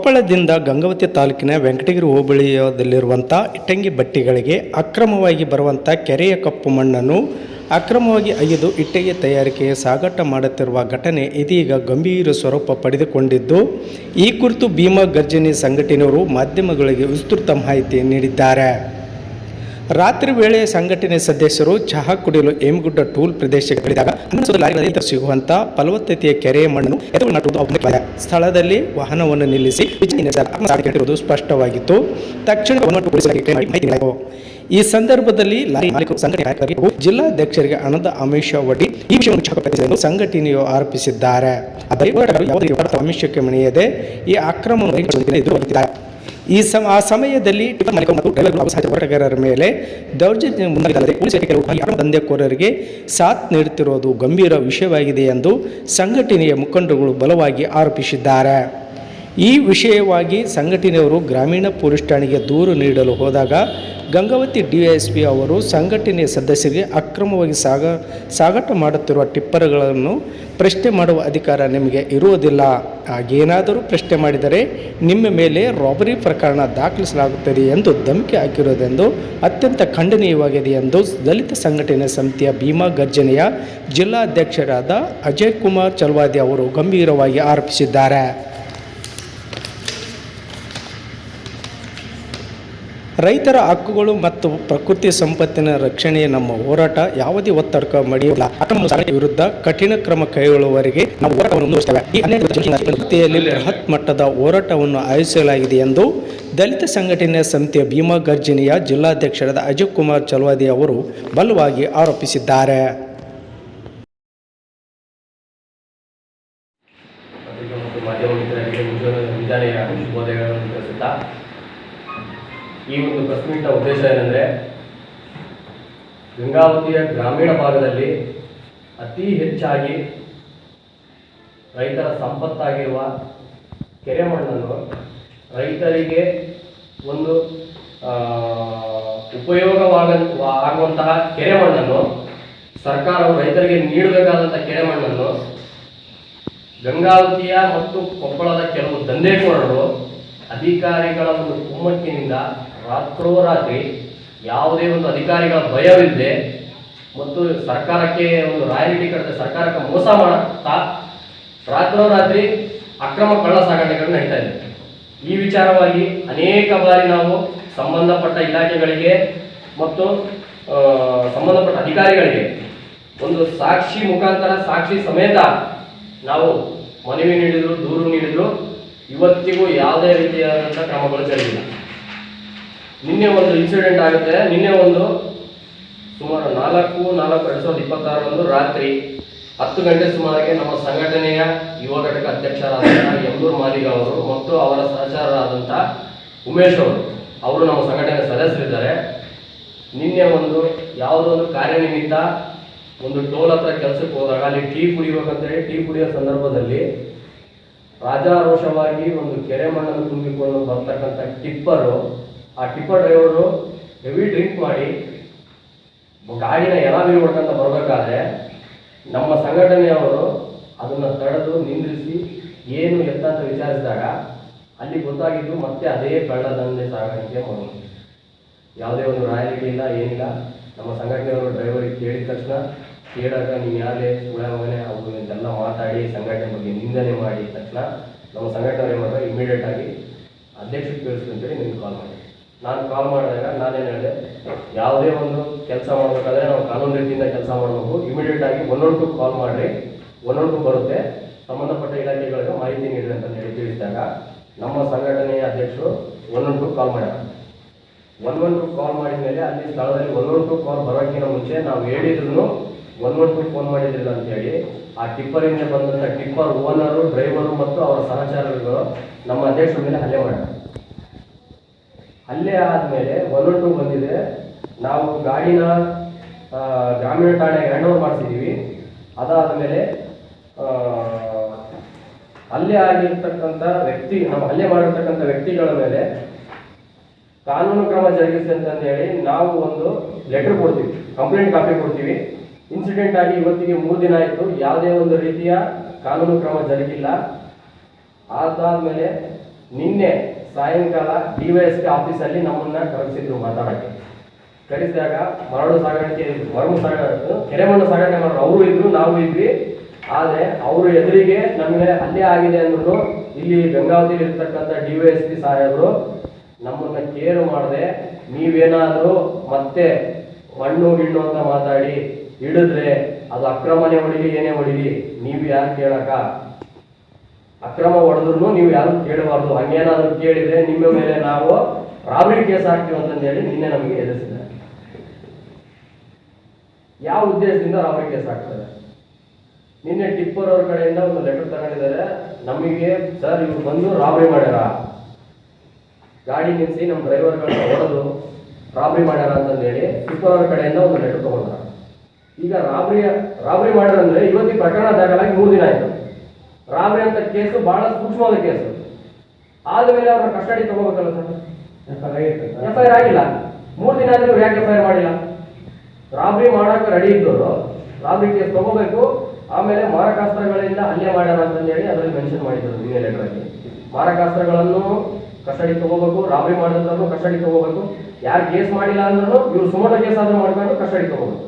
ಕೊಪ್ಪಳದಿಂದ ಗಂಗಾವತಿ ತಾಲೂಕಿನ ವೆಂಕಟಗಿರಿ ಹೋಬಳಿಯದಲ್ಲಿರುವಂಥ ಇಟ್ಟಂಗಿ ಬಟ್ಟಿಗಳಿಗೆ ಅಕ್ರಮವಾಗಿ ಬರುವಂಥ ಕೆರೆಯ ಕಪ್ಪು ಮಣ್ಣನ್ನು ಅಕ್ರಮವಾಗಿ ಅಗೆದು ಇಟ್ಟಿಗೆ ತಯಾರಿಕೆಗೆ ಸಾಗಾಟ ಮಾಡುತ್ತಿರುವ ಘಟನೆ ಇದೀಗ ಗಂಭೀರ ಸ್ವರೂಪ ಪಡೆದುಕೊಂಡಿದ್ದು, ಈ ಕುರಿತು ಭೀಮಾ ಗರ್ಜನಿ ಸಂಘಟನೆಯವರು ಮಾಧ್ಯಮಗಳಿಗೆ ವಿಸ್ತೃತ ಮಾಹಿತಿ ನೀಡಿದ್ದಾರೆ. ರಾತ್ರಿ ವೇಳೆ ಸಂಘಟನೆ ಸದಸ್ಯರು ಚಹಾ ಕುಡಿಯಲು ಹೇಮಗುಡ್ಡ ಟೂಲ್ ಪ್ರದೇಶಕ್ಕೆ ಇಳಿದಾಗ ಲಾರಿಗಳಲ್ಲಿ ಸಿಗುವಂಥ ಫಲವತ್ತತೆಯ ಕೆರೆಯ ಮಣ್ಣನ್ನು ಎದುರು ನಾಟುವುದು ಸ್ಥಳದಲ್ಲಿ ವಾಹನವನ್ನು ನಿಲ್ಲಿಸಿ ವಿಚಾರಣೆ ಸ್ಪಷ್ಟವಾಗಿತ್ತು. ತಕ್ಷಣ ಈ ಸಂದರ್ಭದಲ್ಲಿ ಲಾರಿ ಮಾಲೀಕರು ಸಂಘಟನೆ ಜಿಲ್ಲಾಧ್ಯಕ್ಷರಿಗೆ ಹಣದ ಆಮಿಷ ಒಡ್ಡಿ ಈ ವಿಷಯವನ್ನು ಸಂಘಟನೆಯು ಆರೋಪಿಸಿದ್ದಾರೆ. ಆಮಿಷಕ್ಕೆ ಮಣಿಯದೆ ಈ ಅಕ್ರಮವನ್ನು ಎದುರುಗೊಳ್ಳುತ್ತಿದ್ದಾರೆ. ಆ ಸಮಯದಲ್ಲಿ ಟಿಪ್ಪರ್ ಮಾಲೀಕರು ಮತ್ತು ಡ್ರೈವರ್ಗಳು ಹೋರಾಟಗಾರರ ಮೇಲೆ ದೌರ್ಜನ್ಯ ಮುಂದಾಗದೆ ಪೊಲೀಸ್ ಕೆಲವು ದಂಧೆಕೋರರಿಗೆ ಸಾಥ್ ನೀಡುತ್ತಿರುವುದು ಗಂಭೀರ ವಿಷಯವಾಗಿದೆ ಎಂದು ಸಂಘಟನೆಯ ಮುಖಂಡರುಗಳು ಬಲವಾಗಿ ಆರೋಪಿಸಿದ್ದಾರೆ. ಈ ವಿಷಯವಾಗಿ ಸಂಘಟನೆಯವರು ಗ್ರಾಮೀಣ ಪೊಲೀಸ್ ಠಾಣೆಗೆ ದೂರು ನೀಡಲು ಹೋದಾಗ ಗಂಗಾವತಿ ಡಿವೈಎಸ್ಪಿ ಅವರು ಸಂಘಟನೆಯ ಸದಸ್ಯರಿಗೆ ಅಕ್ರಮವಾಗಿ ಸಾಗಾಟ ಮಾಡುತ್ತಿರುವ ಟಿಪ್ಪರ್ಗಳನ್ನು ಪ್ರಶ್ನೆ ಮಾಡುವ ಅಧಿಕಾರ ನಿಮಗೆ ಇರುವುದಿಲ್ಲ. ಹಾಗೇನಾದರೂ ಪ್ರಶ್ನೆ ಮಾಡಿದರೆ ನಿಮ್ಮ ಮೇಲೆ ರಾಬರಿ ಪ್ರಕರಣ ದಾಖಲಿಸಲಾಗುತ್ತದೆ ಎಂದು ಧಮಕಿ ಹಾಕಿರುವುದೆಂದು ಅತ್ಯಂತ ಖಂಡನೀಯವಾಗಿದೆ ಎಂದು ದಲಿತ ಸಂಘಟನೆ ಸಮಿತಿಯ ಭೀಮಾ ಗರ್ಜನೆಯ ಜಿಲ್ಲಾಧ್ಯಕ್ಷರಾದ ಅಜಯ್ ಕುಮಾರ್ ಚಲವಾದಿ ಅವರು ಗಂಭೀರವಾಗಿ ಆರೋಪಿಸಿದ್ದಾರೆ. ರೈತರ ಹಕ್ಕುಗಳು ಮತ್ತು ಪ್ರಕೃತಿ ಸಂಪತ್ತಿನ ರಕ್ಷಣೆಯ ನಮ್ಮ ಹೋರಾಟ ಯಾವುದೇ ಒತ್ತಡಕ್ಕೆ ಮಡಿಯುವುದಿಲ್ಲ. ಅಕ್ರಮ ಸಾಗಾಣಿಕೆ ವಿರುದ್ಧ ಕಠಿಣ ಕ್ರಮ ಕೈಗೊಳ್ಳುವವರೆಗೆ ನಾವು ಹೋರಾಟವನ್ನು ಮುಂದುವರಿಸುತ್ತೇವೆ. ಈ ಬೃಹತ್ ಮಟ್ಟದ ಹೋರಾಟವನ್ನು ಆಯೋಜಿಸಲಾಗಿದೆ ಎಂದು ದಲಿತ ಸಂಘಟನೆಯ ಸಮಿತಿಯ ಭೀಮಾ ಗರ್ಜನೆಯ ಜಿಲ್ಲಾಧ್ಯಕ್ಷರಾದ ಅಜಯ್ ಕುಮಾರ್ ಚಲವಾದಿ ಅವರು ಬಲವಾಗಿ ಆರೋಪಿಸಿದ್ದಾರೆ. ಈ ಒಂದು ಪ್ರೆಸ್ ಮೀಟ್ನ ಉದ್ದೇಶ ಏನೆಂದರೆ, ಗಂಗಾವತಿಯ ಗ್ರಾಮೀಣ ಭಾಗದಲ್ಲಿ ಅತಿ ಹೆಚ್ಚಾಗಿ ರೈತರ ಸಂಪತ್ತಾಗಿರುವ ಕೆರೆ ಮಣ್ಣನ್ನು ರೈತರಿಗೆ ಒಂದು ಉಪಯೋಗವಾಗುವಂತಹ ಕೆರೆ ಮಣ್ಣನ್ನು ಸರ್ಕಾರವು ರೈತರಿಗೆ ನೀಡಬೇಕಾದಂಥ ಕೆರೆ ಮಣ್ಣನ್ನು ಗಂಗಾವತಿಯ ಮತ್ತು ಕೊಪ್ಪಳದ ಕೆಲವು ದಂಧೆಕೋರರು ಅಧಿಕಾರಿಗಳ ಒಂದು ಕುಮ್ಮಕ್ಕಿನಿಂದ ರಾತ್ರೋರಾತ್ರಿ ಯಾವುದೇ ಒಂದು ಅಧಿಕಾರಿಗಳ ಭಯವಿಲ್ಲದೆ ಮತ್ತು ಸರ್ಕಾರಕ್ಕೆ ಒಂದು ರಾಯಲ್ಟಿ ಕಟ್ಟದೆ ಸರ್ಕಾರಕ್ಕೆ ಮೋಸ ಮಾಡುತ್ತಾ ರಾತ್ರೋರಾತ್ರಿ ಅಕ್ರಮ ಕಳ್ಳ ಸಾಗಾಟೆಗಳನ್ನು ನಡೀತಾ ಇದೆ. ಈ ವಿಚಾರವಾಗಿ ಅನೇಕ ಬಾರಿ ನಾವು ಸಂಬಂಧಪಟ್ಟ ಇಲಾಖೆಗಳಿಗೆ ಮತ್ತು ಸಂಬಂಧಪಟ್ಟ ಅಧಿಕಾರಿಗಳಿಗೆ ಒಂದು ಸಾಕ್ಷಿ ಮುಖಾಂತರ ಸಾಕ್ಷಿ ಸಮೇತ ನಾವು ಮನವಿ ನೀಡಿದ್ರು, ದೂರು ನೀಡಿದ್ರು. ಇವತ್ತಿಗೂ ಯಾವುದೇ ರೀತಿಯಾದಂಥ ಕ್ರಮಗಳು ಜರುಗಿಲ್ಲ. ನಿನ್ನೆ ಒಂದು ಇನ್ಸಿಡೆಂಟ್ ಆಗುತ್ತೆ. ನಿನ್ನೆ ಒಂದು ಸುಮಾರು 4/4/2026 ರಾತ್ರಿ 10 ಗಂಟೆ ಸುಮಾರಿಗೆ ನಮ್ಮ ಸಂಘಟನೆಯ ಯುವ ಘಟಕ ಅಧ್ಯಕ್ಷರಾದಂಥ ಯಮೂರ್ ಮಾದಿಗ ಅವರು ಮತ್ತು ಅವರ ಸಹಚರರಾದಂಥ ಉಮೇಶ್ ಅವರು ನಮ್ಮ ಸಂಘಟನೆಯ ಸದಸ್ಯರಿದ್ದಾರೆ. ನಿನ್ನೆ ಒಂದು ಯಾವುದೋ ಒಂದು ಕಾರ್ಯನಿಮಿತ್ತ ಒಂದು ಟೋಲ್ ಹತ್ರ ಕೆಲಸಕ್ಕೆ ಹೋದಾಗ ಅಲ್ಲಿ ಟೀ ಕುಡಿಬೇಕಂತೇಳಿ ಟೀ ಕುಡಿಯೋ ಸಂದರ್ಭದಲ್ಲಿ ರಾಜಾರೋಷವಾಗಿ ಒಂದು ಕೆರೆ ಮಣ್ಣನ್ನು ತುಂಬಿಕೊಂಡು ಬರ್ತಕ್ಕಂಥ ಟಿಪ್ಪರು, ಆ ಟಿಪ್ಪರ್ ಡ್ರೈವರು ಹೆವಿ ಡ್ರಿಂಕ್ ಮಾಡಿ ಗಾಡಿನ ಎಲಾಬಿರಿ ಮಾಡ್ಕೊಂತ ಬರಬೇಕಾದ್ರೆ ನಮ್ಮ ಸಂಘಟನೆಯವರು ಅದನ್ನು ತಡೆದು ನಿಂದಿರಿಸಿ ಏನು ಎತ್ತ ಅಂತ ವಿಚಾರಿಸಿದಾಗ ಅಲ್ಲಿ ಗೊತ್ತಾಗಿದ್ದು ಮತ್ತೆ ಅದೇ ಕಳ್ಳದಂಧೆ ಸಾಗಾಣಿಕೆ ಮಾಡೋದು. ಯಾವುದೇ ಒಂದು ರಾಯಲ್ಟಿ ಇಲ್ಲ, ಏನಿಲ್ಲ. ನಮ್ಮ ಸಂಘಟನೆಯವರು ಡ್ರೈವರಿಗೆ ಕೇಳಿದ ತಕ್ಷಣ ಕೇಳಾಗ ನೀವು ಯಾರೇ ಸುಳಮನೆ ಅವರು ಇದೆಲ್ಲ ಮಾತಾಡಿ ಸಂಘಟನೆ ಬಗ್ಗೆ ನಿಂದನೆ ಮಾಡಿ ತಕ್ಷಣ ನಮ್ಮ ಸಂಘಟನೆ ಏನು ಮಾಡಿದ್ರೆ ಇಮಿಡಿಯೇಟ್ ಆಗಿ ಅಧ್ಯಕ್ಷಕ್ಕೆ ತಿಳಿಸ್ಕೊಂತೇಳಿ ನಿಮ್ಗೆ ಕಾಲ್ ಮಾಡಿ. ನಾನು ಕಾಲ್ ಮಾಡಿದಾಗ ನಾನೇನು ಹೇಳಿದೆ, ಯಾವುದೇ ಒಂದು ಕೆಲಸ ಮಾಡಬೇಕಾದ್ರೆ ನಾವು ಕಾನೂನು ರೀತಿಯಿಂದ ಕೆಲಸ ಮಾಡಬೇಕು. ಇಮಿಡಿಯೇಟ್ ಆಗಿ 112 ಕಾಲ್ ಮಾಡಿರಿ, 112 ಬರುತ್ತೆ, ಸಂಬಂಧಪಟ್ಟ ಇಲಾಖೆಗಳಿಗೆ ಮಾಹಿತಿ ನೀಡಿರಿ ಅಂತ ಹೇಳಿ ತಿಳಿಸಿದಾಗ ನಮ್ಮ ಸಂಘಟನೆಯ ಅಧ್ಯಕ್ಷರು 112 ಕಾಲ್ ಮಾಡ್ಯಾರ. 112 ಕಾಲ್ ಮಾಡಿದ ಮೇಲೆ ಅಲ್ಲಿ ಸ್ಥಳದಲ್ಲಿ 112 ಕಾಲ್ ಬರೋಕ್ಕಿಂತ ಮುಂಚೆ ನಾವು ಹೇಳಿದ್ರು 112 ಫೋನ್ ಮಾಡಿದ್ರಿಲ್ಲ ಅಂತೇಳಿ ಆ ಟಿಪ್ಪರಿಂದ ಬಂದಂಥ ಟಿಪ್ಪರ್ ಓನರು, ಡ್ರೈವರು ಮತ್ತು ಅವರ ಸಹಚಾರಿಗಳು ನಮ್ಮ ಅಧ್ಯಕ್ಷರ ಮೇಲೆ ಹಲ್ಲೆ ಮಾಡ್ತಾರೆ. ಹಲ್ಲೆ ಆದಮೇಲೆ 112 ಬಂದಿದೆ. ನಾವು ಗಾಡಿನ ಗ್ರಾಮೀಣ ಠಾಣೆಗೆ ಹ್ಯಾಂಡ್ ಓವರ್ ಮಾಡಿಸಿದ್ದೀವಿ. ಅದಾದ ಮೇಲೆ ಹಲ್ಲೆ ಆಗಿರ್ತಕ್ಕಂಥ ನಾವು ಹಲ್ಲೆ ಮಾಡಿರ್ತಕ್ಕಂಥ ವ್ಯಕ್ತಿಗಳ ಮೇಲೆ ಕಾನೂನು ಕ್ರಮ ಜರುಗಿಸಿ ಅಂತಂದೇಳಿ ನಾವು ಒಂದು ಲೆಟರ್ ಕೊಡ್ತೀವಿ, ಕಂಪ್ಲೇಂಟ್ ಕಾಪಿ ಕೊಡ್ತೀವಿ. ಇನ್ಸಿಡೆಂಟ್ ಆಗಿ ಇವತ್ತಿಗೆ 3 ದಿನ ಆಯಿತು, ಯಾವುದೇ ಒಂದು ರೀತಿಯ ಕಾನೂನು ಕ್ರಮ ಜರುಗಿಲ್ಲ. ಅದಾದಮೇಲೆ ನಿನ್ನೆ ಸಾಯಂಕಾಲ DYSP ಆಫೀಸಲ್ಲಿ ನಮ್ಮನ್ನ ಕರೆಸಿದ್ರು ಮಾತಾಡಕ್ಕೆ. ಕರೆಸಿದಾಗ ಮರಳು ಸಾಗಾಣಿಕೆ ಕೆರೆ ಮಣ್ಣು ಸಾಗಾಣಿಕೆ ಮಾಡೋರು ಅವರು ಇದ್ರು, ನಾವು ಇದ್ವಿ. ಆದ್ರೆ ಅವರು ಎದುರಿಗೆ ನಮಗೆ ಹಲ್ಲೆ ಆಗಿದೆ ಅಂದ್ರು ಇಲ್ಲಿ ಗಂಗಾವತಿಯಲ್ಲಿ ಇರ್ತಕ್ಕಂಥ DYSP ಸಾಹೇಬರು ನಮ್ಮನ್ನ ಕೇರ್ ಮಾಡದೆ ನೀವೇನಾದ್ರೂ ಮತ್ತೆ ಮಣ್ಣು ಗಿಣ್ಣು ಅಂತ ಮಾತಾಡಿ ಹಿಡಿದ್ರೆ ಅದು ಅಕ್ರಮನೇ ಹೊಡಿಲಿ ಏನೇ ಹೊಡಿಲಿ ನೀವು ಯಾರು ಕೇಳಕ, ಅಕ್ರಮ ಹೊಡೆದ್ರು ನೀವು ಯಾರು ಕೇಳಬಾರ್ದು, ಹಂಗೇನಾದ್ರು ಕೇಳಿದ್ರೆ ನಿಮ್ಮ ಮೇಲೆ ನಾವು ರಾಬರಿ ಕೇಸ್ ಹಾಕ್ತೀವಿ ಅಂತಂದೇಳಿ ನಿನ್ನೆ ನಮಗೆ ಎದುರಿಸಿದ್ದಾರೆ. ಯಾವ ಉದ್ದೇಶದಿಂದ ರಾಬರಿ ಕೇಸ್ ಹಾಕ್ತಾರೆ? ನಿನ್ನೆ ಟಿಪ್ಪರ್ ಅವ್ರ ಕಡೆಯಿಂದ ಒಂದು ಲೆಟರ್ ತಗೊಂಡಿದ್ದಾರೆ, ನಮಗೆ ಸರ್ ಇವ್ರು ಬಂದು ರಾಬರಿ ಮಾಡ್ಯಾರ, ಗಾಡಿ ನಿಲ್ಲಿಸಿ ನಮ್ಮ ಡ್ರೈವರ್ಗಳನ್ನ ಹೊಡೆದು ರಾಬರಿ ಮಾಡ್ಯಾರ ಅಂತಂದೇಳಿ ಟಿಪ್ಪರ್ ಅವ್ರ ಕಡೆಯಿಂದ ಒಂದು ಲೆಟರ್ ತಗೊಂಡ್ರ. ಈಗ ರಾಬರಿ ಮಾಡ್ಯಾರ ಅಂದ್ರೆ ಇವತ್ತಿಗೆ ಪ್ರಕರಣ ದಾಖಲಾಗಿ 3 ದಿನ ಆಯ್ತು. ರಾಬರಿ ಅಂತ ಕೇಸು ಬಹಳ ಸೂಕ್ಷ್ಮವಾದ ಕೇಸು. ಆದ್ಮೇಲೆ ಅವ್ರನ್ನ ಕಸ್ಟಡಿ ತಗೋಬೇಕಲ್ಲ ಸರ್, FIR ಆಗಿಲ್ಲ. 3 ದಿನ ಆದ್ರೆ ಇವ್ರು ಯಾಕೆ FIR ಮಾಡಿಲ್ಲ? ರಾಬರಿ ಮಾಡಕ್ಕೆ ರೆಡಿ ಇದ್ದವರು ರಾಬರಿ ಕೇಸ್ ತಗೋಬೇಕು. ಆಮೇಲೆ ಮಾರಕಾಸ್ತ್ರಗಳಿಂದ ಹಲ್ಲೆ ಮಾಡ್ಯಾರ ಅಂತಂದೇಳಿ ಅದರಲ್ಲಿ ಮೆನ್ಷನ್ ಮಾಡಿದ್ರು ನಿನ್ನೆ ಲೆಟರಲ್ಲಿ. ಮಾರಕಾಸ್ತ್ರಗಳನ್ನು ಕಸ್ಟಡಿ ತಗೋಬೇಕು, ರಾಬರಿ ಮಾಡಿದ್ರು ಕಸ್ಟಡಿ ತಗೋಬೇಕು. ಯಾರು ಕೇಸ್ ಮಾಡಿಲ್ಲ ಅಂದ್ರೂ ಇವ್ರು ಸುಮಟ ಕೇಸ್ ಆದ್ರೂ ಮಾಡ್ಕೊಂಡು ಕಸ್ಟಡಿ ತಗೋಬೇಕು.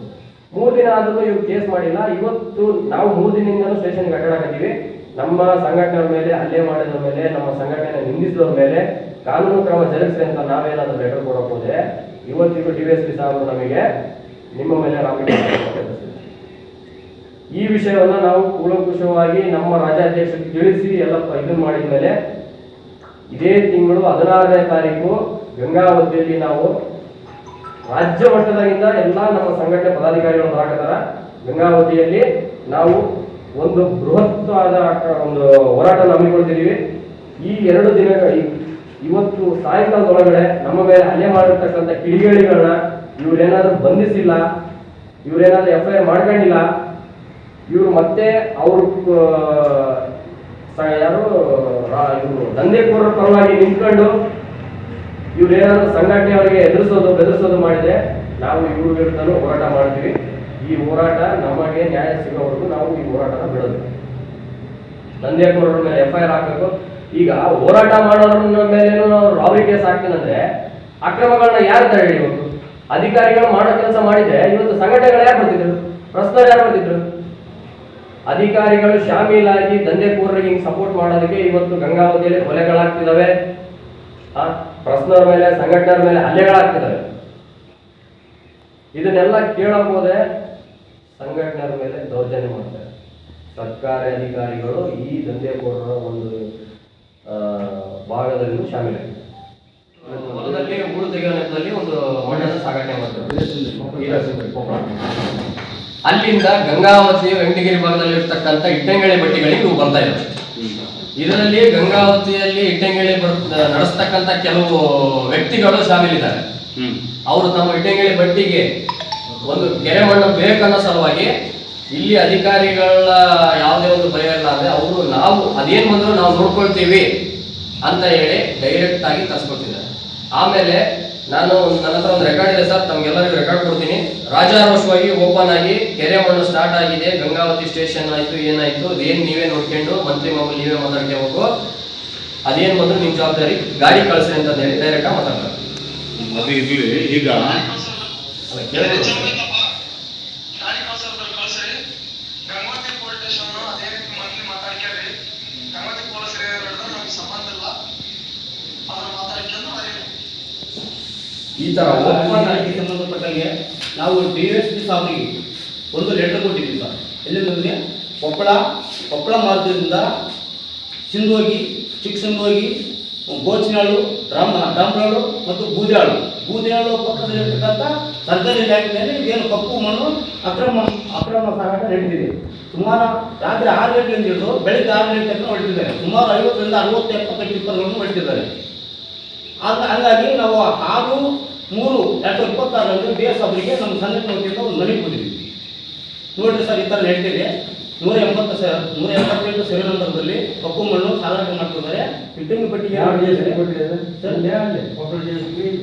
3 ದಿನ ಆದ್ರೂ ಇವ್ರು ಕೇಸ್ ಮಾಡಿಲ್ಲ. ಇವತ್ತು ನಾವು 3 ದಿನದಿಂದಲೂ ಸ್ಟೇಷನ್ಗೆ ಅಡ್ಡಾಡಕತ್ತೀವಿ. ನಮ್ಮ ಸಂಘಟನೆಯ ಮೇಲೆ ಹಲ್ಲೆ ಮಾಡಿದ್ರ ಮೇಲೆ, ನಮ್ಮ ಸಂಘಟನೆ ನಿಂದಿಸಿದವ್ರ ಮೇಲೆ ಕಾನೂನು ಕ್ರಮ ಜರುಗಿಸಿ ಅಂತ ನಾವೇನಾದ್ರೂ ಲೆಟರ್ ಕೊಡಕ್ ಹೋದ್ರೆ ಇವತ್ತಿಗೂ DYSP ಸಾಹೇಬರು ನಮಗೆ ನಿಮ್ಮ ಮೇಲೆ ರಾಬರಿ ಈ ವಿಷಯವನ್ನ ನಾವು ಕೂಲಂಕುಷವಾಗಿ ನಮ್ಮ ರಾಜ್ಯಾಧ್ಯಕ್ಷರಿಗೆ ತಿಳಿಸಿ ಎಲ್ಲ ಇದನ್ನ ಮಾಡಿದ ಮೇಲೆ ಇದೇ ತಿಂಗಳು 16ನೇ ತಾರೀಕು ಗಂಗಾವತಿಯಲ್ಲಿ ನಾವು ರಾಜ್ಯ ಮಟ್ಟದಾಗಿಂದ ಎಲ್ಲ ನಮ್ಮ ಸಂಘಟನೆ ಪದಾಧಿಕಾರಿಗಳು ಬರಾಕತ್ತಾರ. ಗಂಗಾವತಿಯಲ್ಲಿ ನಾವು ಒಂದು ಬೃಹತ್ವಾದ ಒಂದು ಹೋರಾಟ ಹಮ್ಮಿಕೊಳ್ತಿದ್ದೀವಿ. ಈ 2 ದಿನಗಳ ಇವತ್ತು ಸಾಯಂಕಾಲದೊಳಗಡೆ ನಮ್ಮ ಮೇಲೆ ಹಲ್ಲೆ ಮಾಡಿರ್ತಕ್ಕಂಥ ಕಿಡಿಗೇಡಿಗಳನ್ನ ಇವ್ರೇನಾದ್ರೂ ಬಂಧಿಸಿಲ್ಲ, ಇವ್ರೇನಾದ್ರೂ FIR ಮಾಡ್ಕೊಂಡಿಲ್ಲ, ಇವರು ಮತ್ತೆ ಅವರು ಯಾರು ಇವರು ದಂಧೆಕೋರರ ಪರವಾಗಿ ನಿಂತ್ಕೊಂಡು ಇವ್ರೇನಾದ್ರೂ ಸಂಘಟನೆಯವರಿಗೆ ಬೆದರಿಸೋದು ಮಾಡಿದ್ರೆ ನಾವು ಇವ್ರ ವಿರುದ್ಧನೂ ಹೋರಾಟ ಮಾಡ್ತೀವಿ. ಈ ಹೋರಾಟ ನಮಗೆ ನ್ಯಾಯ ಸಿಗೋವರೆಗೂ ನಾವು ಈ ಹೋರಾಟನ ಬಿಡೋದು. ದಂಧೆಕೋರರ ಮೇಲೆ FIR ಹಾಕಬೇಕು. ಈಗ ಹೋರಾಟ ಮಾಡೋರ ಮೇಲೇನು ನಾವು ರಾಬರಿ ಕೇಸ್ ಹಾಕ್ತೀನಂದ್ರೆ ಅಕ್ರಮಗಳನ್ನ ಯಾರು ತಡೆ ಹಿಡಿಬೇಕು? ಅಧಿಕಾರಿಗಳು ಮಾಡೋ ಕೆಲಸ ಮಾಡಿದ್ರೆ ಇವತ್ತು ಸಂಘಟನೆಗಳು ಯಾರು ಬರ್ತಿದ್ರು? ಪ್ರಶ್ನೆ ಯಾರು ಬರ್ತಿದ್ರು? ಅಧಿಕಾರಿಗಳು ಶಾಮೀಲಾಗಿ ದಂಧೆಕೋರರಿಗೆ ಹಿಂಗ್ ಸಪೋರ್ಟ್ ಮಾಡೋದಕ್ಕೆ ಇವತ್ತು ಗಂಗಾವತಿಯಲ್ಲಿ ಕೊಲೆಗಳಾಗ್ತಿದಾವೆ, ಪ್ರಶ್ನವ್ರ ಮೇಲೆ ಸಂಘಟನೆಯ ಮೇಲೆ ಹಲ್ಲೆಗಳಾಗ್ತಿದಾವೆ. ಇದನ್ನೆಲ್ಲ ಕೇಳಕ್ ಹೋದ್ರೆ ಸಂಘಟನೆಯ ಮೇಲೆ ದೌರ್ಜನ್ಯ ಮಾಡ್ತಾರೆ. ಸರ್ಕಾರಿ ಅಧಿಕಾರಿಗಳು ಈ ದಂಧೆಕೋರರ ಒಂದು ಭಾಗದಲ್ಲೂ ಶಾಮೀಲಾಗಿದ್ದಾರೆ. ಹೊಲದಲ್ಲಿ ಹೂಳು ತೆಗೆಯುವ ನೆಪದಲ್ಲಿ ಒಂದು ಮಣ್ಣನ್ನು ಸಾಗಾಟನೆ ಮಾಡ್ತಾರೆ. ಅಲ್ಲಿಂದ ಗಂಗಾವತಿಯ ವೆಂಕಟಗಿರಿ ಭಾಗದಲ್ಲಿ ಇರ್ತಕ್ಕಂಥ ಇಟ್ಟಂಗಳಿ ಬಟ್ಟಿಗಳಿಗೆ ಇವು ಬರ್ತಾ ಇದ್ದಾರೆ. ಇದರಲ್ಲಿ ಗಂಗಾವತಿಯಲ್ಲಿ ಇಟ್ಟಂಗಳಿ ನಡೆಸ್ತಕ್ಕಂಥ ಕೆಲವು ವ್ಯಕ್ತಿಗಳು ಶಾಮೀಲಿದ್ದಾರೆ. ಅವರು ತಮ್ಮ ಇಟ್ಟಂಗಳಿ ಬಟ್ಟಿಗೆ ಒಂದು ಕೆರೆ ಮಣ್ಣು ಬೇಕನ್ನೋ ಸಲುವಾಗಿ ಇಲ್ಲಿ ಅಧಿಕಾರಿಗಳ ಯಾವುದೇ ಒಂದು ಭಯ ಇಲ್ಲ ಅಂದ್ರೆ ಅವರು ನಾವು ಅದೇನ್ ಬಂದ್ರು ನಾವು ನೋಡ್ಕೊಳ್ತೀವಿ ಅಂತ ಹೇಳಿ ಡೈರೆಕ್ಟ್ ಆಗಿ ತರಿಸ್ಕೊಳ್ತಿದ್ದಾರೆ. ಆಮೇಲೆ ನಾನು ನನ್ನ ಹತ್ರ ಒಂದು ರೆಕಾರ್ಡ್ ಇದೆ ಸರ್, ತಮ್ಗೆಲ್ಲರಿಗೂ ರೆಕಾರ್ಡ್ ಕೊಡ್ತೀನಿ. ರಾಜಾರೋಷವಾಗಿ ಓಪನ್ ಆಗಿ ಕೆರೆ ಮಣ್ಣು ಸ್ಟಾರ್ಟ್ ಆಗಿದೆ, ಗಂಗಾವತಿ ಸ್ಟೇಷನ್ ಆಯ್ತು, ಏನಾಯ್ತು ಅದೇನ್ ನೀವೇ ನೋಡ್ಕೊಂಡು ಮಂತ್ರಿ ಮಗು ನೀವೇ ಮಾತಾಡ್ಕೋಬೇಕು, ಅದೇನ್ ಬಂದ್ರು ನಿಮ್ ಜವಾಬ್ದಾರಿ, ಗಾಡಿ ಕಳಿಸ್ರಿ ಅಂತ ಹೇಳಿ ಡೈರೆಕ್ಟ್ ಆಗಿ ಮಾತಾಡ್ತಾರೆ. ಅದು ಇರ್ಲಿ, ಈಗ ಈ ತರ ಓಪನ್ ಆಗಿ ಸಂಬಂಧಪಟ್ಟಂಗೆ ನಾವು DSP ಸಾಹೇಬರಿಗೆ ಒಂದು ಲೆಟರ್ ಕೊಟ್ಟಿದ್ದೀವಿ ಸರ್. ಎಲ್ಲಿಂದ್ರೆ ಕೊಪ್ಪಳ ಮಾರ್ಗದಿಂದ ಸಿಂಧೋಗಿ, ಚಿಕ್ಕಸಿಂಧೋಗಿ, ಗೋಚಿನಾಳು, ರಾಮನಾಳು ಮತ್ತು ಬೂದಿಯಾಳು ಪಕ್ಕದಲ್ಲಿರ್ತಕ್ಕಂಥ ಸರ್ಕಾರಿ ಲ್ಯಾಂಡ್ ಮೇಲೆ ಏನು ಕಪ್ಪು ಮಣ್ಣು ಅಕ್ರಮ ಸಾಗಾಟ ನಡೀತಿದೆ. ಸುಮಾರು ರಾತ್ರಿ 6 ಗಂಟೆಯಿಂದ ಹಿಡಿದು ಬೆಳಗ್ಗೆ 6 ಗಂಟೆ ತನಕ ಹೊರಟಿದ್ದಾರೆ. ಸುಮಾರು 50ರಿಂದ 60 ಟಿಪ್ಪರ್ಗಳನ್ನು ಹೊರಟಿದ್ದಾರೆ. ಹಂಗಾಗಿ ನಾವು 6/3/2026 BS ಅವರಿಗೆ ನಮ್ಮ ಸಂಘಟನೆ ವತಿಯಿಂದ ಒಂದು ಮನವಿ ಕೊಟ್ಟಿದ್ದೀವಿ. ನೋಡಿರಿ ಸರ್, ಈ ಥರ ನಡೀತಿದೆ. 178 ಸರಿ ನಂಬರ್ದಲ್ಲಿ ಕಪ್ಪು ಮಣ್ಣು ಸಾಗಾಟ ಮಾಡ್ತಿದ್ದಾರೆ. ಇಟ್ಟಂಗಿ ಪಟ್ಟಿಗೆ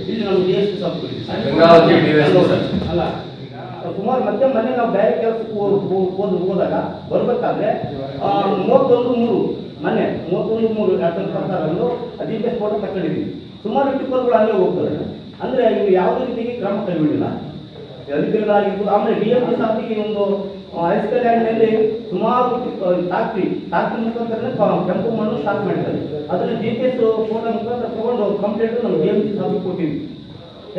ಇಲ್ಲಿ ನಮ್ಮ DSP ಸಾಹೇಬ್ ಅಲ್ಲ, ಸುಮಾರು ಮತ್ತೆ ಮನೆ ನಾವು ಬೇರೆ ಕೆಲಸಕ್ಕೆ ಹೋದಾಗ ಬರ್ಬೇಕಾದ್ರೆ 31/3 ಮೊನ್ನೆ 31/3/2026 ಅಧಿಕ ಸ್ಫೋಟ ತಗೊಂಡಿದ್ದೀವಿ. ಸುಮಾರು ಟಿಪ್ಪರ್ಗಳು ಅಲ್ಲೇ ಹೋಗ್ತದೆ. ಅಂದರೆ ಇವು ಯಾವುದೇ ರೀತಿಗೆ ಕ್ರಮ ಕೈಗೊಂಡಿಲ್ಲ ಅಧಿಕಾರಿಗಳಾಗಿರ್ಬೋದು. ಆಮೇಲೆ DMT ಸಾಧಿಗೆ ಒಂದು ಹೈಸ್ಕಲ್ ಲ್ಯಾಂಡ್ನಲ್ಲಿ ಸುಮಾರು ಟ್ಯಾಕ್ಟ್ರಿ ಮುಖಾಂತರ ಕೆಂಪು ಮಣ್ಣು ಸ್ಟಾರ್ಟ್ ಮಾಡಿದ್ದಾರೆ. ಅದನ್ನು GPS ಫೋಟೋ ಮುಖಾಂತರ ತಗೊಂಡು ಕಂಪ್ಲೇಂಟು ನಮ್ಮ DMT ಸಾಧಿಗೆ ಕೊಟ್ಟಿದ್ವಿ.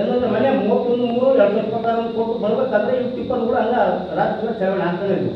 ಏನಂದ್ರೆ ಮನೆ 31/3/2026 ಕೊಟ್ಟು ಬರಬೇಕಾದ್ರೆ ಇವು ಟಿಪ್ಪರ್ ಕೂಡ ಹಂಗೆ ರಾತ್ರಿ ಚಲಾವಣೆ ಆಗ್ತಾನೆ ಇದ್ವು.